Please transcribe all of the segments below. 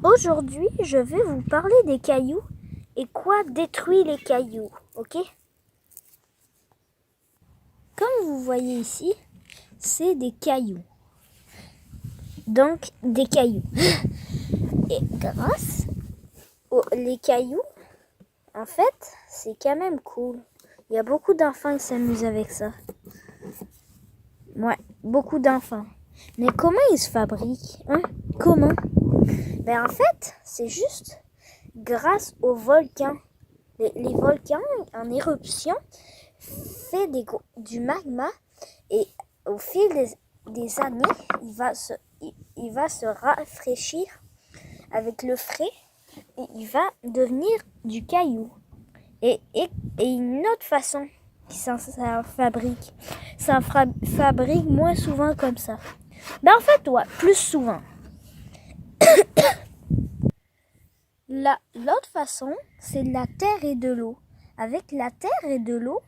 Aujourd'hui, je vais vous parler des cailloux et quoi détruit les cailloux, ok? Comme vous voyez ici, c'est des cailloux. Donc, des cailloux. Et grâce aux les cailloux, en fait, c'est quand même cool. Il y a beaucoup d'enfants qui s'amusent avec ça. Ouais, beaucoup d'enfants. Mais comment ils se fabriquent, hein? Comment? Ben en fait, c'est juste grâce aux volcans. Les volcans en éruption fait du magma et au fil des années, il va se rafraîchir avec le frais et il va devenir du caillou. Et une autre façon qui s'en fabrique, ça fabrique moins souvent comme ça. Ben en fait, ouais, plus souvent. L'autre façon, c'est de la terre et de l'eau. Avec la terre et de l'eau,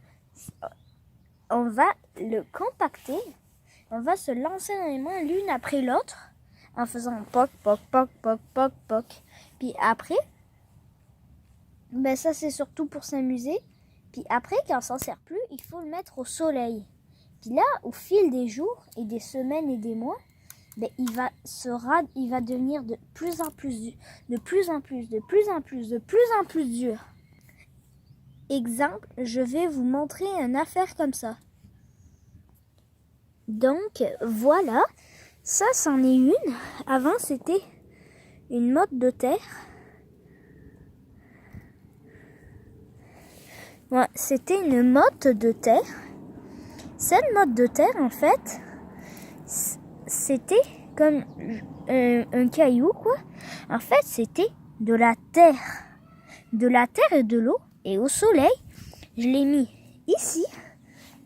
on va le compacter, on va se lancer dans les mains l'une après l'autre en faisant poc, poc, poc, poc, poc, poc. Puis après, ben ça c'est surtout pour s'amuser. Puis après, quand on s'en sert plus, il faut le mettre au soleil. Puis là, au fil des jours et des semaines et des mois, ben, il va devenir de plus en plus dur. Exemple, je vais vous montrer une affaire comme ça. Donc voilà, ça c'en est une. Avant c'était une motte de terre. Ouais, c'était une motte de terre. Cette motte de terre en fait, c'était comme un caillou quoi. En fait c'était de la terre et de l'eau. Et au soleil, je l'ai mis ici.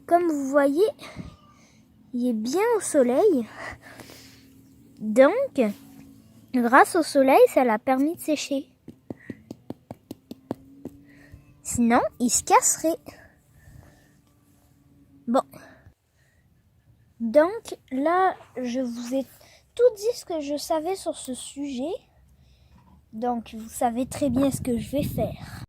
Comme vous voyez, il est bien au soleil. Donc, grâce au soleil, ça l'a permis de sécher. Sinon, il se casserait. Bon. Donc, là, je vous ai tout dit ce que je savais sur ce sujet. Donc, vous savez très bien ce que je vais faire.